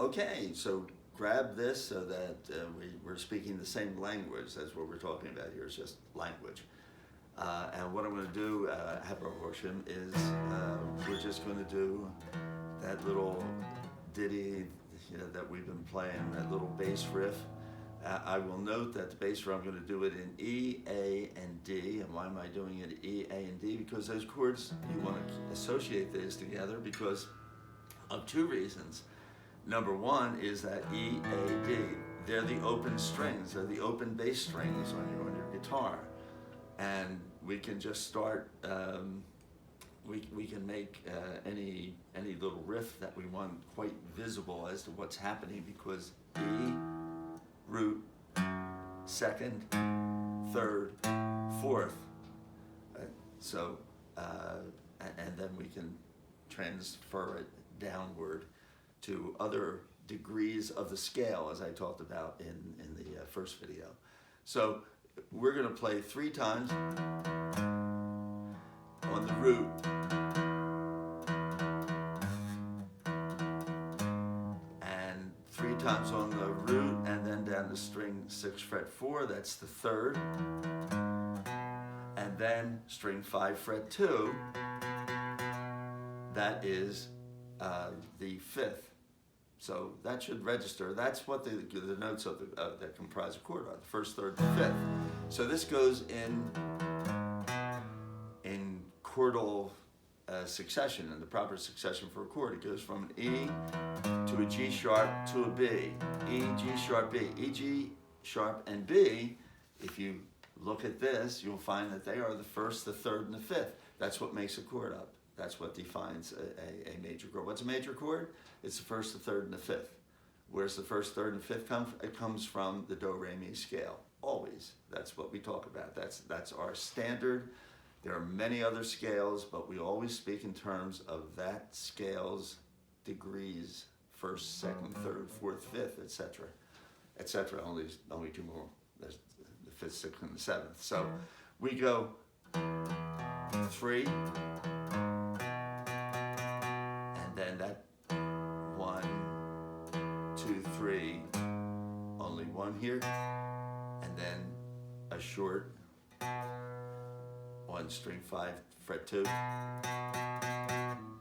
Okay, so grab this so that we're speaking the same language. That's what we're talking about here, it's just language. And what I'm going to do, Haberhorsham, is we're just going to do that little ditty that we've been playing, that little bass riff. I will note that the bass riff, I'm going to do it in E, A, and D. And why am I doing it E, A, and D? Because those chords, you want to associate these together because of two reasons. Number one is that E, A, D. They're the open strings. They're the open bass strings on your guitar. And we can just start, we can make any little riff that we want quite visible as to what's happening because E, root, second, third, fourth. So, and then we can transfer it downward to other degrees of the scale, as I talked about in the first video. So we're going to play 3 times on the root, and 3 times on the root, and then down to string 6 fret 4, that's the 3rd, and then string 5 fret 2, that is the 5th. So that should register. That's what the notes of that comprise a chord are, the 1st, 3rd, and 5th. So this goes in chordal succession, in the proper succession for a chord. It goes from an E to a G sharp to a B. E, G sharp, B. E, G sharp, and B, if you look at this, you'll find that they are the 1st, the 3rd, and the 5th. That's what makes a chord up. That's what defines a major chord. What's a major chord? It's the 1st, the 3rd, and the 5th. Where's the 1st, 3rd, and 5th come from? It comes from the do, re, mi scale. Always. That's what we talk about. That's our standard. There are many other scales, but we always speak in terms of that scale's degrees: 1st, 2nd, 3rd, 4th, 5th, etc., etc. Only 2 more. There's the 5th, 6th, and the 7th. So we go 3. And that 1, 2, 3, only 1 here, and then a short on string 5 fret 2,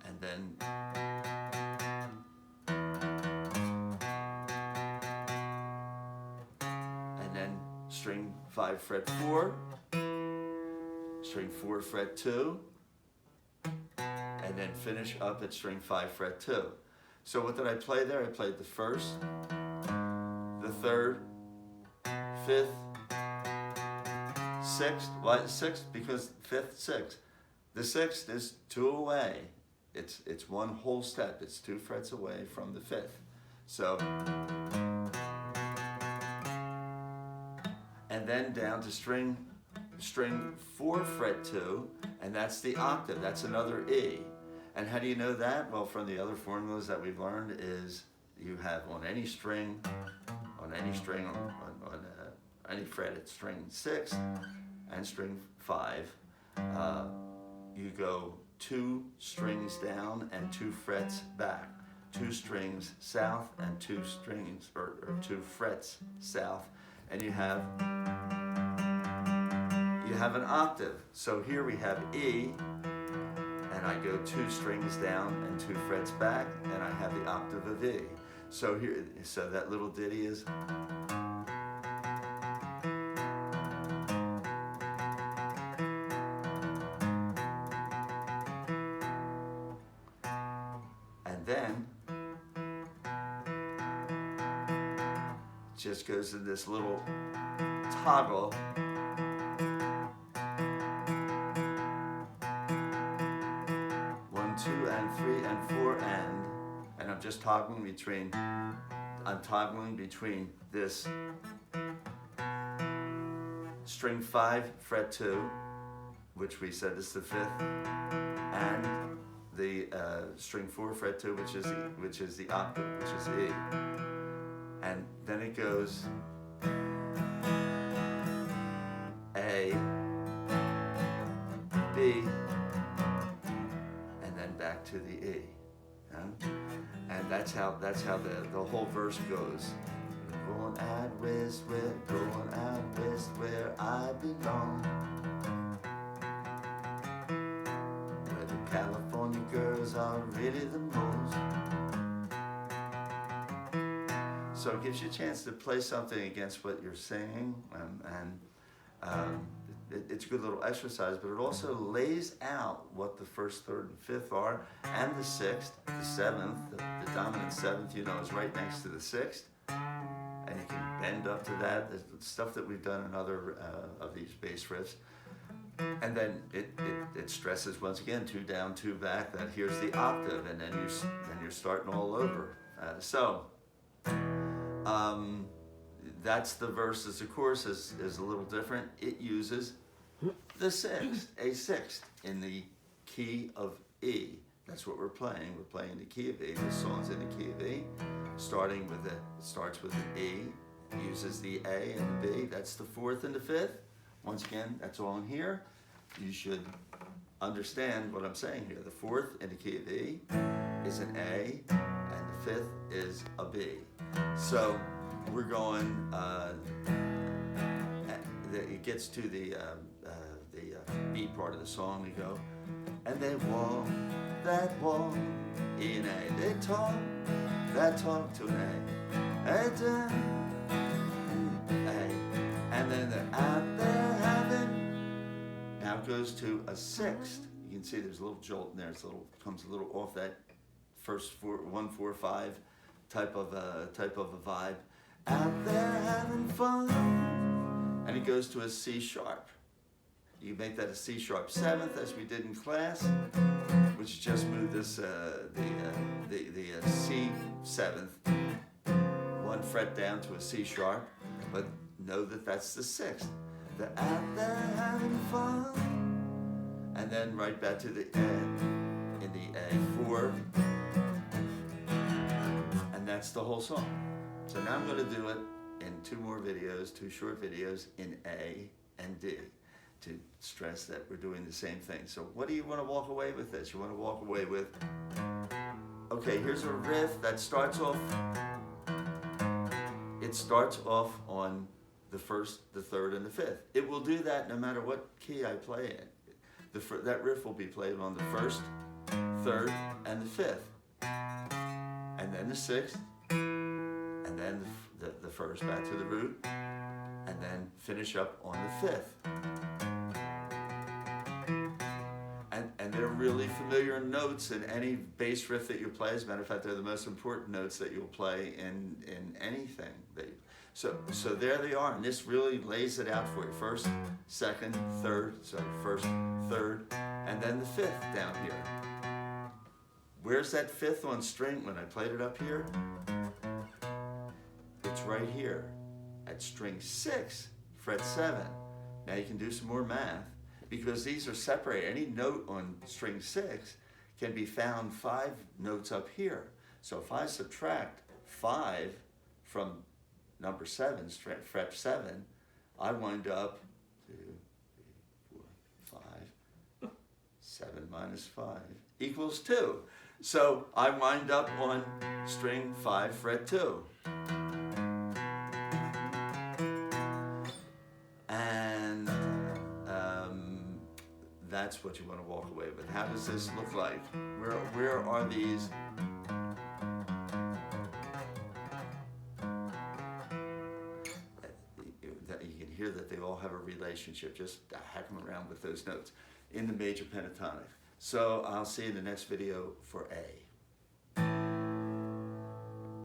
and then string 5 fret 4, string 4 fret 2, and then finish up at string 5 fret 2. So what did I play there? I played the 1st, the 3rd, 5th, 6th. Why 6th? Because 5th, 6th. The 6th is 2 away. It's 1 whole step. It's 2 frets away from the 5th. So, and then down to string 4 fret 2, and that's the octave. That's another E. And how do you know that? Well, from the other formulas that we've learned is you have on any string, on any fret at string 6 and string 5, you go 2 strings down and 2 frets back. 2 strings south and 2 strings, or 2 frets south, and you have an octave. So here we have E, and I go 2 strings down and 2 frets back, and I have the octave of E. So here, so that little ditty is. And then just goes in this little toggle. And 3 and 4 and I'm just toggling between, this string 5 fret 2, which we said is the 5th, and the string 4 fret 2, which is the octave, which is E. And then it goes A, B, back to the E. And that's how the whole verse goes. Going out west, going out west where I belong. Where the California girls are really the most. So it gives you a chance to play something against what you're singing, it's a good little exercise, but it also lays out what the first, third, and fifth are, and the sixth, the seventh, the dominant seventh, you know, is right next to the sixth, and you can bend up to that. There's stuff that we've done in other of these bass riffs. And then it stresses once again, 2 down, 2 back, that here's the octave, and then you're starting all over. That's the verses. The chorus is a little different. It uses the sixth, a sixth, in the key of E. That's what we're playing. We're playing the key of E. This song's in the key of E. It starts with an E, uses the A and the B. That's the fourth and the fifth. Once again, that's all in here. You should understand what I'm saying here. The fourth in the key of E is an A, and the fifth is a B. So we're going, it gets to the B part of the song. We go, and they walk that walk in A. They talk that talk to an A. And then they're out there having. Now it goes to a sixth. You can see there's a little jolt in there. Comes a little off that first 1, 4, 5 type of a vibe. Out there having fun. And it goes to a C sharp. You make that a C sharp seventh, as we did in class, which just moved this the C seventh 1 fret down to a C sharp, but know that that's the sixth. They're out there having fun, and then right back to the A in the A4, and that's the whole song. So now I'm going to do it in 2 more videos, 2 short videos in A and D, to stress that we're doing the same thing. So what do you want to walk away with this? You want to walk away with, okay, here's a riff that starts off, it starts off on the first, the third, and the fifth. It will do that no matter what key I play in. That riff will be played on the first, third, and the fifth. And then the sixth, and then the first back to the root, and then finish up on the fifth. And they're really familiar notes in any bass riff that you play. As a matter of fact, they're the most important notes that you'll play in anything. So there they are, and this really lays it out for you. First, second, third, first, third, and then the fifth down here. Where's that fifth on string when I played it up here? It's right here at string 6, fret 7. Now you can do some more math, because these are separated. Any note on string 6 can be found 5 notes up here. So if I subtract 5 from number 7, fret 7, I wind up 2, 3, 4, 5. 7 minus 5 equals 2. So I wind up on string 5, fret 2. And that's what you want to walk away with. How does this look like? Where are these? You can hear that they all have a relationship, just hacking around with those notes in the major pentatonic. So I'll see you in the next video for A.